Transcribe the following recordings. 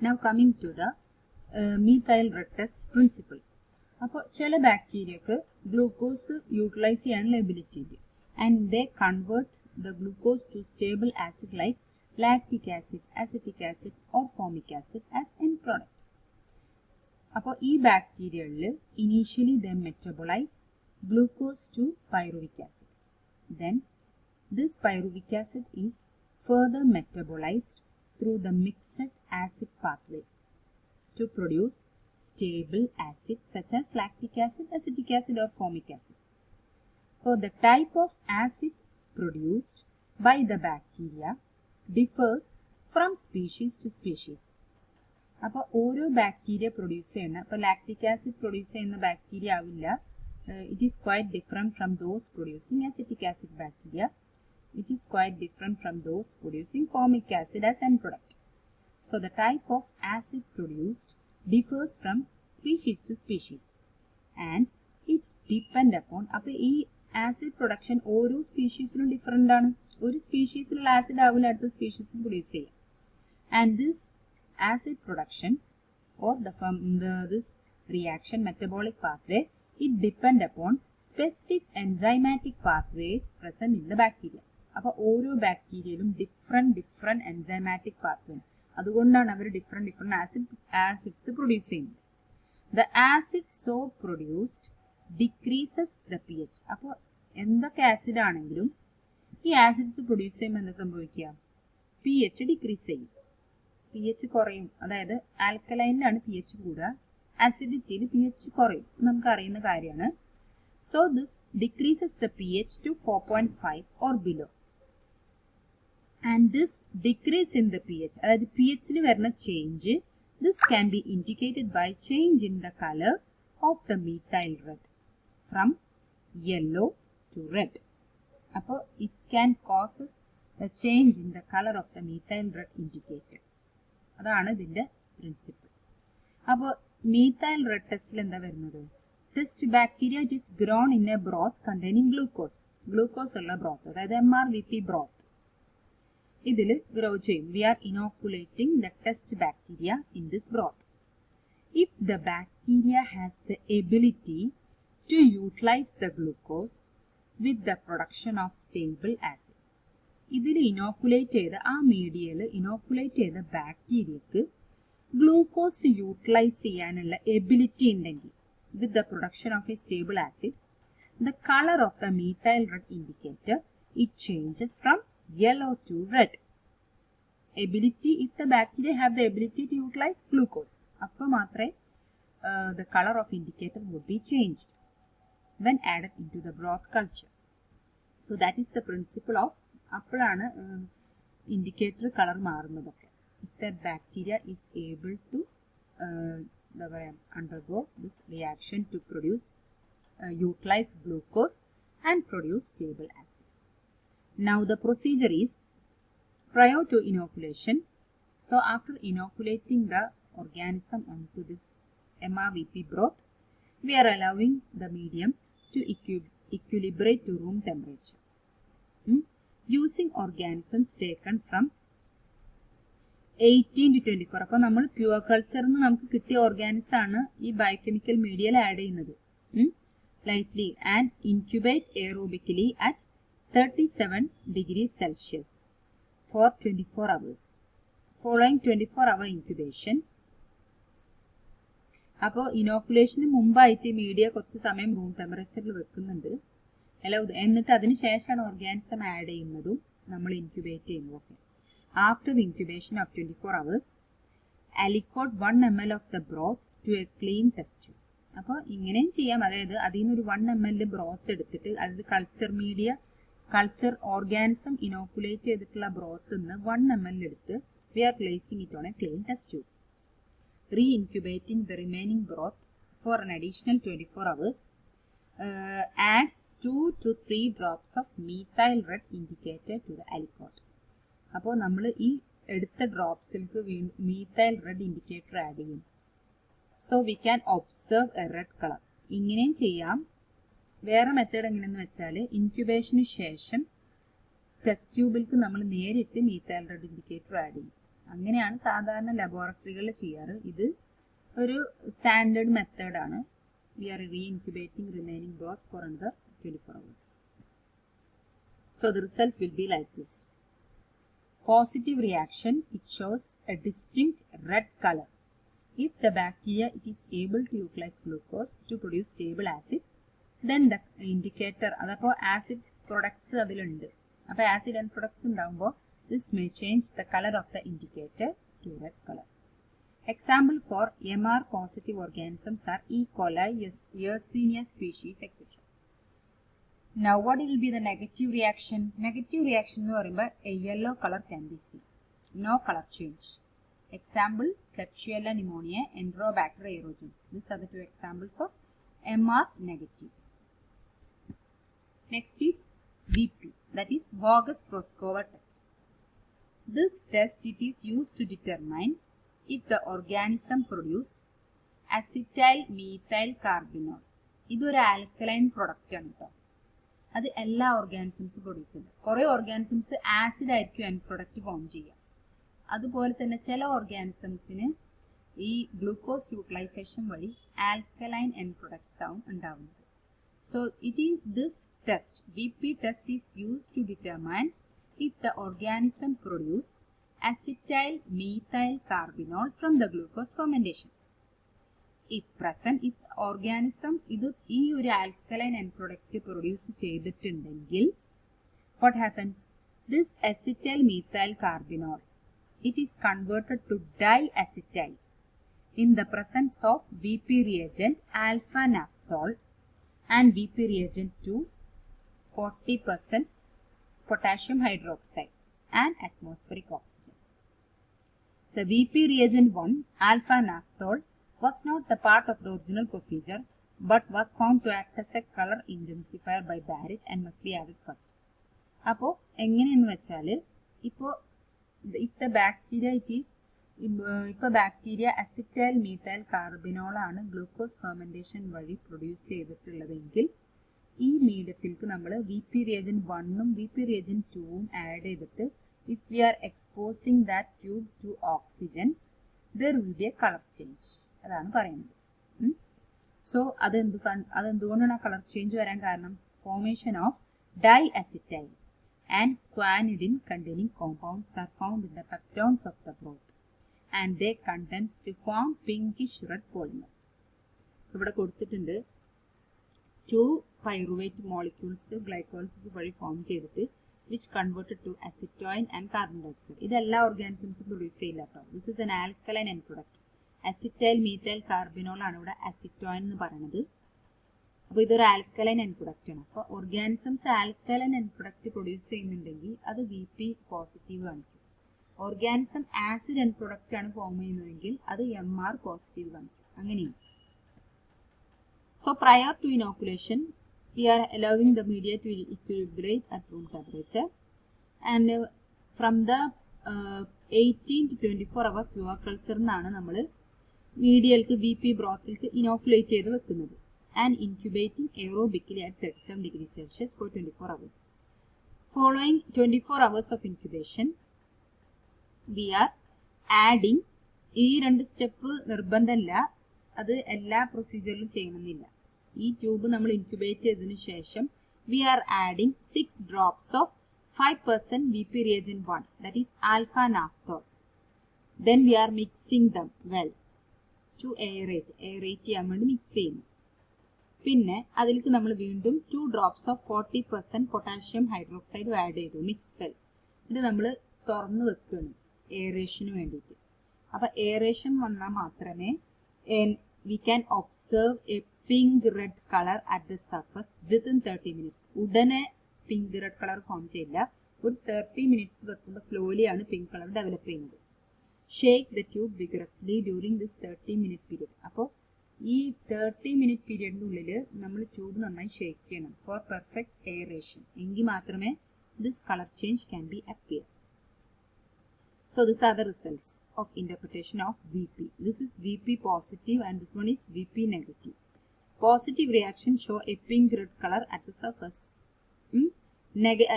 Now coming to the methyl red test principle. അപ്പോൾ ചില ബാക്ടീരിയക്ക് ഗ്ലൂക്കോസ് യൂട്ടിലൈസ് ചെയ്യാനുള്ള എബിലിറ്റി ഉണ്ട് and they convert the glucose to stable acid like lactic acid, acetic acid or formic acid as end product. അപ്പോൾ ഈ ബാക്ടീരിയകളിൽ initially they metabolise glucose to pyruvic acid. Then this pyruvic acid is further metabolized through the mixed acid pathway to produce stable acids such as lactic acid, acetic acid or formic acid. So the type of acid produced by the bacteria differs from species to species. അപ്പോൾ ഓരോ bacteria produce ചെയ്യുന്ന, ഇപ്പോൾ lactic acid produce ചെയ്യുന്ന bacteria ആവില്ല, it is quite different from those producing acetic acid bacteria. It is quite different from those producing formic acid as end product. So the type of acid produced differs from species to species and it depend upon, അപ്പോൾ ഈ acid production ഓരോ സ്പീഷീസിലും different ആണ്. ഒരു സ്പീഷീസിലുള്ള acid ആവില്ല അടുത്ത സ്പീഷീസിൽ produce ചെയ്യുക. And this acid production or this reaction metabolic pathway, it depend upon specific enzymatic pathways present in the bacteria. അപ്പോൾ ഓരോ ബാക്ടീരിയയിലും ഡിഫറെൻറ്റ് എൻസൈമാറ്റിക് പാത്വേ, അതുകൊണ്ടാണ് അവർ ഡിഫറെൻറ്റ് ആസിഡ്സ് പ്രൊഡ്യൂസ് ചെയ്യുന്നത്. The acid so produced decreases the P H. അപ്പോൾ എന്തൊക്കെ acid ആണെങ്കിലും ഈ acids produce ചെയ്യുമ്പോൾ എന്താ സംഭവിക്കുക? പി എച്ച് ഡിക്രീസ് ചെയ്യും, പി എച്ച് കുറയും. അതായത് ആൽക്കലൈനിലാണ് പി എച്ച് കൂടുക, ആസിഡിറ്റിയിൽ പി എച്ച് കുറയും, നമുക്ക് അറിയുന്ന കാര്യമാണ്. So this decreases the P H two 4.5 or below. And this decrease in the pH, അതായത് പി എച്ചിൽ വരുന്ന change, this can be indicated by change in the color of the methyl red from yellow to red. അപ്പോൾ it can causes the change in the color of the methyl red indicator. അതാണ് ഇതിൻ്റെ principle. അപ്പോൾ methyl red ടെസ്റ്റിൽ എന്താ വരുന്നത്? Test bacteria it is grown in a broth containing glucose ഉള്ള broth, അതായത് MRVP broth ഇതിൽ ഗ്രോ ചെയ്യും. We are inoculating the test bacteria in this broth. If the bacteria has the ability to utilise the glucose with the production of stable acid, ഇതിൽ inoculate ചെയ്ത ആ മീഡിയയിൽ inoculate ചെയ്ത ബാക്ടീരിയക്ക് glucose utilise ചെയ്യാനുള്ള ability ഉണ്ടെങ്കിൽ with the production of a stable acid, the color of the methyl red indicator, it changes from yellow to red. Ability, if the bacteria have the ability to utilize glucose, appo matre the color of indicator would be changed when added into the broth culture. So that is the principle of appalana indicator color maarunnathokke. If the bacteria is able to undergo this reaction to produce utilize glucose and produce stable acid. Now the procedure is prior to inoculation. So after inoculating the organism onto this MRVP broth, we are allowing the medium to equilibrate to room temperature using organisms taken from 18 to 24. അപ്പോൾ നമ്മൾ pure കൾച്ചറിൽ നിന്ന് നമുക്ക് കിട്ടിയ organism ആണ് ഈ biochemical മീഡിയയിൽ add ചെയ്യുന്നത്. Lightly and incubate aerobically at 37 degrees Celsius for 24 hours. Following 24-hour incubation, അപ്പോൾ ഇനോക്കുലേഷന് മുമ്പായിട്ട് മീഡിയ കുറച്ച് സമയം റൂം ടെമ്പറേച്ചറിൽ വെക്കുന്നുണ്ട്, എന്നിട്ട് അതിന് ശേഷമാണ് ഓർഗാനിസം ആഡ് ചെയ്യുന്നതും നമ്മൾ ഇൻക്യുബേറ്റ് ചെയ്യുന്നതും ഒക്കെ. After incubation of 24 hours, aliquot 1 ml of the broth to a clean test tube. അപ്പോൾ ഇങ്ങനെയും ചെയ്യാം, അതായത് അതിൽ നിന്നൊരു 1 ml ബ്രോത്ത് എടുത്തിട്ട്, അതായത് കൾച്ചർ ഓർഗാനിസം ഇനോക്കുലേറ്റ് ചെയ്തിട്ടുള്ള ബ്രോത്ത് നിന്ന് 1 ml എടുത്ത് we are placing it on a clean test tube. Re-incubating the remaining broth for an additional 24 hours. Add 2 to 3 drops of methyl red indicator to the aliquot. അപ്പോൾ നമ്മൾ ഈ എടുത്ത ഡ്രോപ്സിലേക്ക് methyl red indicator add ചെയ്യും. So we can observe A red colour. ഇങ്ങനെയും ചെയ്യാം. വേറെ method എങ്ങനെയെന്ന് വെച്ചാൽ ഇൻക്യുബേഷന് ശേഷം ടെസ്റ്റ് ട്യൂബിലേക്ക് നമ്മൾ നേരിട്ട് മീഥൈൽ റെഡ് ഇൻഡിക്കേറ്റർ ആഡ് ചെയ്യും. അങ്ങനെയാണ് സാധാരണ ലബോറട്ടറികളിൽ ചെയ്യാറ്. ഇത് ഒരു സ്റ്റാൻഡേർഡ് മെത്തേഡാണ്. We are re-incubating remaining broth for another 24 hours. So the result will be like this. Positive reaction, it shows a distinct red color. If the bacteria it is able to utilize glucose to produce stable acid, then the indicator, അതപ്പോൾ acid products അതിലുണ്ട്. അപ്പോൾ acid end products ഉണ്ടാകുമ്പോൾ this may change the color of the indicator to red color. Example for MR positive organisms are E. coli, Yersinia species, etc. Now what will be the negative reaction? Negative reaction എന്ന് പറയുമ്പോൾ a yellow color can be seen. No color change. Example Klebsiella pneumoniae, Enterobacter aerogenes. These are the two examples of MR negative. Next is VP, that is Voges-Proskauer test. This test it is used to determine if the organism produce acetyl methyl carbinol. ഇതൊരു alkaline product ആണ് കേട്ടോ. അത് എല്ലാ ഓർഗാനിസംസും produce ചെയ്യുന്നത്. കുറേ organisms acid ആയിരിക്കും end product form ചെയ്യുക. അതുപോലെ തന്നെ ചില ഓർഗാനിസംസിന് ഈ ഗ്ലൂക്കോസ് യൂട്ടിലൈസേഷൻ വഴി ആൽക്കലൈൻ എൻഡ് പ്രൊഡക്ട്സ് ആവും ഉണ്ടാവുന്നത്. So it is this test, VP test, is used to determine if the organism produce acetyl methyl carbinol from the glucose fermentation. If present, if organism ഈ ഒരു alkaline end product produce ചെയ്തിട്ടുണ്ടെങ്കിൽ what happens? This acetyl methyl carbinol, it is converted to diacetyl in the presence of VP reagent alpha naphthol and VP reagent 2 40% potassium hydroxide and atmospheric oxygen. The VP reagent 1 alpha naphthol was not the part of the original procedure but was found to act as a color intensifier by Barrett and must be added first. അപ്പോൾ എങ്ങനെയെന്ന് വെച്ചാൽ ഇപ്പോൾ if the bacteria it is ഇപ്പോൾ bacteria acetyl methyl carbinol ആണ് glucose fermentation വഴി produce ചെയ്തിട്ടുള്ളതെങ്കിൽ ഈ മീഡിയത്തിലേക്ക് നമ്മൾ VP reagent 1ഉം VP reagent 2ഉം ആഡ് ചെയ്തിട്ട് if we are exposing that tube to oxygen there will be a color change. അതാണ് പറയുന്നത്. സോ അതെന്തുകൊണ്ടാണ് ആ കളർ ചേഞ്ച് വരാൻ കാരണം? Formation of diacetyl and guanidine containing compounds are found in the peptones of the broth and they condense to form pinkish red polymer. ഇവിടെ കൊടുത്തിട്ടുണ്ട് 2 pyruvate molecules glycolysis വഴി form ചെയ്തിട്ട് which converted to acetone and carbon dioxide. ഇതെല്ലാ ഓർഗാനിസംസും produce ചെയ്യില്ല കേട്ടോ. This is an alkaline end product. Acetyl methyl carbinol ആണ് ഇവിടെ അസിറ്റോയിൻ എന്ന് പറയുന്നത്. അപ്പോൾ ഇതൊരു ആൽക്കലൈൻ എൻഡ് പ്രൊഡക്റ്റ് ആണ്. അപ്പോൾ organisms alkaline end product produce ചെയ്യുന്നുണ്ടെങ്കിൽ അത് VP പോസിറ്റീവ് കാണിക്കും. ഓർഗാനിസം ആസിഡ് എൻഡ് പ്രൊഡക്റ്റ് ആണ് ഫോം ചെയ്യുന്നതെങ്കിൽ അത് MR പോസിറ്റീവ് കാണിക്കും. അങ്ങനെയാണ്. So prior to inoculation, we are allowing the media to equilibrate at room temperature, and from the 18 to 24 hour pure culture എന്നാണ് നമ്മൾ മീഡിയയിലേക്ക് VP ബ്രോത്തിലേക്ക് ഇനോക്കുലേറ്റ് ചെയ്ത് വെക്കുന്നത്. And incubating aerobically at 37 degrees Celsius for 24 hours. Following 24 hours of incubation, we are adding ഈ 2 step നിർബന്ധമല്ല, അത് എല്ലാ പ്രൊസീജിയറിലും ചെയ്യണമെന്നില്ല. ഈ ട്യൂബ് നമ്മൾ ഇൻക്യുബേറ്റ് ചെയ്തതിനു ശേഷം we are adding 6 drops of 5% VP reagent 1, that is alpha naphthol. Then we are mixing them well to aerate ചെയ്യാൻ വേണ്ടി മിക്സ് ചെയ്യുന്നു. പിന്നെ അതിലേക്ക് നമ്മൾ വീണ്ടും 2 drops of 40% potassium hydroxide add ചെയ്തു. Mix well. ഇത് നമ്മൾ തുറന്ന് വെക്കണം എയറേഷന് വേണ്ടിയിട്ട്. അപ്പോൾ എയറേഷൻ വന്നാൽ മാത്രമേ we can observe a pink red color at the surface within 30 minutes. ഉടനെ പിങ്ക് റെഡ് കളർ ഫോം ചെയ്യില്ല. ഒരു 30 minutes വെക്കുമ്പോൾ സ്ലോലി ആണ് പിങ്ക് കളർ ഡെവലപ്പ് ചെയ്യുന്നത്. Shake the tube vigorously during this 30-minute period. അപ്പോൾ ഈ 30-minute പീരിയഡിൻ്റെ ഉള്ളിൽ നമ്മൾ ട്യൂബ് നന്നായി ഷേക്ക് ചെയ്യണം ഫോർ പെർഫെക്റ്റ് എയറേഷൻ. എങ്കിൽ മാത്രമേ this colour change can be appear. So these are the results of interpretation of VP. This is VP positive and this one is VP negative. Positive reaction show a pink red color at the surface.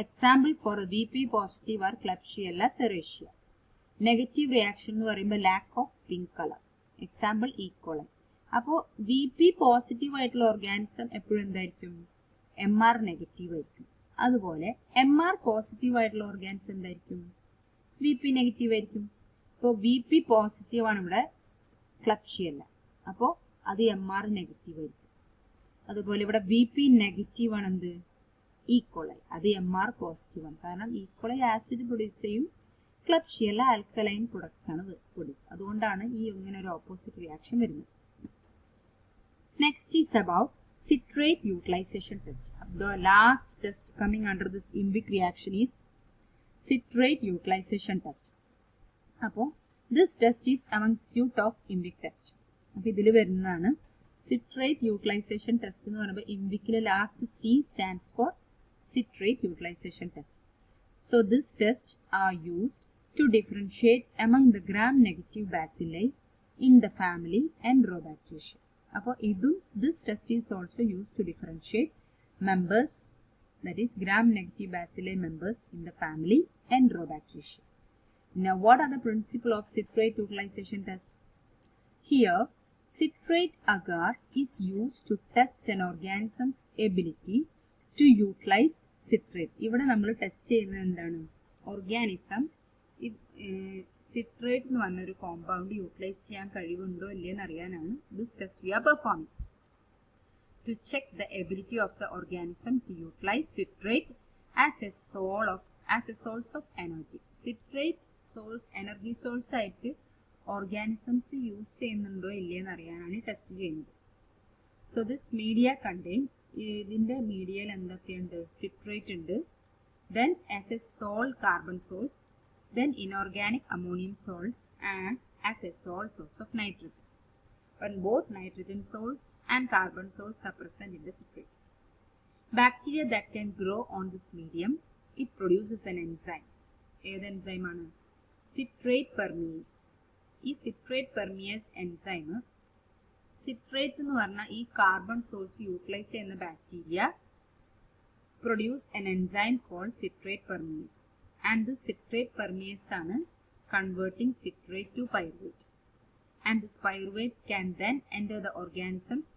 Example for a VP positive are Klebsiella serratia. Negative reaction എന്ന് പറയുമ്പോൾ lack of pink colour. Example E. coli. അപ്പോൾ VP positive ആയിട്ടുള്ള organism എപ്പോഴും എന്തായിരിക്കും? MR negative ആയിരിക്കും. അതുപോലെ MR positive ആയിട്ടുള്ള organism എന്തായിരിക്കും? VP നെഗറ്റീവ് ആയിരിക്കും. ഇപ്പോൾ VP പോസിറ്റീവ് ആണ് ഇവിടെ, ക്ലബ്ഷിയല്ല, അപ്പോൾ അത് MR നെഗറ്റീവ് ആയിരിക്കും. അതുപോലെ ഇവിടെ VP നെഗറ്റീവ് ആണ് എന്ത്? ഈക്കോളൈ, അത് MR പോസിറ്റീവ് ആണ്. കാരണം ഈക്കോളൈ ആസിഡ് പ്രൊഡ്യൂസ് ചെയ്യും, ക്ലബ്ഷിയല്ല ആൽക്കലൈൻ പ്രൊഡക്ട്സ് ആണ് പ്രൊഡ്യൂസ്. അതുകൊണ്ടാണ് ഈ ഇങ്ങനെ ഒരു ഓപ്പോസിറ്റ് റിയാക്ഷൻ വരുന്നത്. Next is about citrate utilization test. The last test coming under this IMBIC reaction is citrate utilization test. അപ്പോൾ this test is among suite of IMBIC test. അപ്പോൾ ഇതിൽ വരുന്നതാണ് citrate utilization test എന്ന് പറയുമ്പോൾ IMBICിലെ last C stands for citrate utilization test. So this test are used to differentiate among the gram-negative bacilli in the family Enterobacteriaceae. അപ്പോൾ ഇതും this test is also used to differentiate members, that is gram-negative bacilli members in the family Enterobacteriaceae. Now what are the principle of citrate utilization test? Here citrate agar is used to test an organism's ability to utilize citrate. ഇവിടെ നമ്മൾ test ചെയ്യുന്നത് എന്താണ്? Organism citrate എന്ന് പറഞ്ഞൊരു compound utilise ചെയ്യാൻ കഴിവുണ്ടോ ഇല്ലയെന്ന് അറിയാനാണ് this test we are performing. To check the ability of the organism to utilise citrate as a source of energy. Citrate energy source ആയിട്ട് ഓർഗാനിസംസ് യൂസ് ചെയ്യുന്നുണ്ടോ ഇല്ലയെന്ന് അറിയാനാണ് ടെസ്റ്റ് ചെയ്യുന്നത്. സോ ദിസ് മീഡിയ കണ്ടെയ്ൻ, ഇതിന്റെ മീഡിയയിൽ എന്തൊക്കെയുണ്ട്? സിട്രേറ്റ് ഉണ്ട്, then as a sole carbon source, then inorganic ammonium salts, and as a sole source of nitrogen. When both nitrogen salts and carbon salts are present in the citrate. Bacteria that can grow on this medium, it produces an enzyme. ഏത് enzyme ആണ്? citrate permease. ഈ citrate permease enzyme, citrate എന്ന് പറഞ്ഞാൽ ഈ carbon source utilise ചെയ്യുന്ന bacteria produce an enzyme called citrate permease, and this citrate permease ആണ് converting citrate to pyruvate, and this pyruvate can then enter the organism's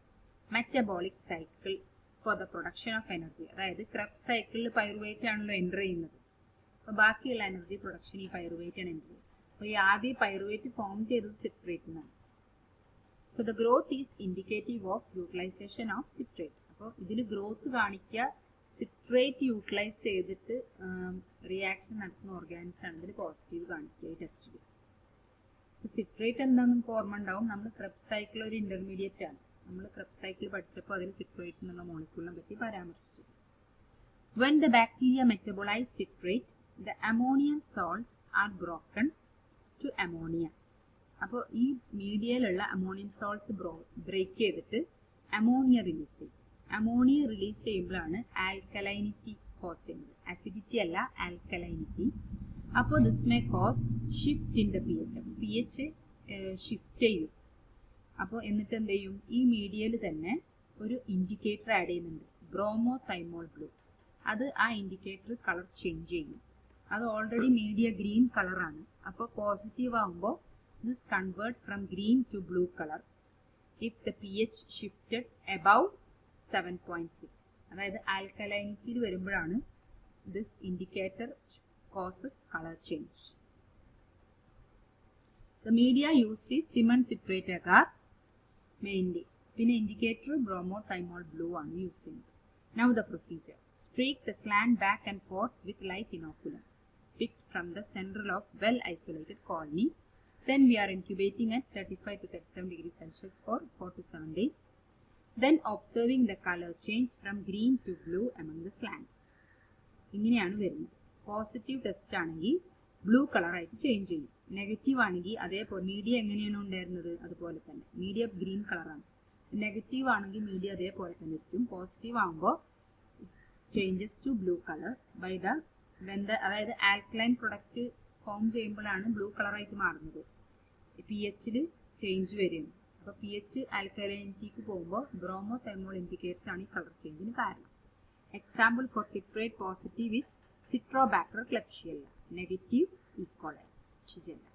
metabolic cycle for the production of energy. അതായത് Krebs cycle pyruvate ആണല്ലോ enter ചെയ്യുന്നത്. അപ്പോൾ ബാക്കിയുള്ള energy production ഈ pyruvate ആണ് enter ചെയ്യുന്നത്. അപ്പോൾ ഈ ആദ്യം പൈറുവേറ്റ് ഫോം ചെയ്തത് സിട്രേറ്റ് എന്നാണ്. So the growth is indicative of utilisation of citrate. അപ്പോൾ ഇതിൽ ഗ്രോത്ത് കാണിക്കുക സിട്രേറ്റ് യൂട്ടിലൈസ് ചെയ്തിട്ട് റിയാക്ഷൻ നടത്തുന്ന ഓർഗാനിസം ആണ് ഇതിൽ പോസിറ്റീവ് കാണിക്കുക ഈ ടെസ്റ്റിൽ. സിട്രേറ്റ് എന്താണെന്ന് നമുക്ക് ഓർമ്മ ഉണ്ടാവും. നമ്മൾ Krebs സൈക്കിൾ ഒരു ഇന്റർമീഡിയറ്റ് ആണ്. നമ്മൾ Krebs സൈക്കിൾ പഠിച്ചപ്പോൾ അതിൽ സിട്രേറ്റ് എന്നുള്ള മോളിക്യൂളിനെ പറ്റി പരാമർശിച്ചു. When the bacteria metabolize citrate, the ammonium salts are broken to ammonia. അപ്പോൾ ഈ മീഡിയയിലുള്ള അമോണിയം സോൾട്സ് ബ്രേക്ക് ചെയ്തിട്ട് അമോണിയ റിലീസ് ചെയ്യും. അമോണിയ റിലീസ് ചെയ്യുമ്പോഴാണ് ആൽക്കലൈനിറ്റി കോസ് ചെയ്യുന്നത്. അസിഡിറ്റി അല്ല, ആൽക്കലൈനിറ്റി. അപ്പോൾ this may cos shift in the pH. pH shift ചെയ്യും. അപ്പോൾ എന്നിട്ട് എന്ത് ചെയ്യും? ഈ മീഡിയയിൽ തന്നെ ഒരു ഇൻഡിക്കേറ്റർ ആഡ് ചെയ്യുന്നുണ്ട്, ബ്രോമോതൈമോൾ ബ്ലൂ. അത് ആ ഇൻഡിക്കേറ്റർ കളർ ചേഞ്ച് ചെയ്യും. അത് ഓൾറെഡി മീഡിയ ഗ്രീൻ കളറാണ്. അപ്പോൾ പോസിറ്റീവ് ആകുമ്പോൾ this convert from green to blue colour if the pH shifted above 7.6. അതായത് ആൽക്കലൈനിറ്റിയിൽ വരുമ്പോഴാണ് this indicator causes colour change. The media used is Simmons citrate agar mainly. പിന്നെ indicator bromothymol blue ആണ് use ചെയ്യുന്നത്. Now the procedure. Streak the slant back and forth with light inoculum picked from the central of well isolated colony. Then we are incubating at 35 to 37 degrees Celsius for 4 to 7 days. Then observing the color change from green to blue among the slant. ഇങ്ങനെയാണ് വരുന്നത്. Positive test ആണെങ്കിൽ blue colour ആയിട്ട് change ചെയ്യും. Negative ആണെങ്കിൽ അതേപോലെ media എങ്ങനെയാണോ ഉണ്ടായിരുന്നത് അതുപോലെ തന്നെ മീഡിയ ഗ്രീൻ കളറാണ്. നെഗറ്റീവ് ആണെങ്കിൽ മീഡിയ അതേപോലെ തന്നെ ഇരിക്കും. പോസിറ്റീവ് ആകുമ്പോൾ changes to blue colour by the അതായത് ആൽക്കലൈൻ പ്രൊഡക്റ്റ് ഫോം ചെയ്യുമ്പോഴാണ് ബ്ലൂ കളറായിട്ട് മാറുന്നത്. pHൽ ചേഞ്ച് വരും. അപ്പോൾ pH ആൽക്കലൈനിറ്റിക്ക് പോകുമ്പോൾ ബ്രോമോതൈമോൾ ഇൻഡിക്കേറ്റർ ആണ് ഈ കളർ ചേഞ്ചിന് കാരണം. Example for citrate positive is citrobacter klebsiella, negative E coli. ഷിജല്ല.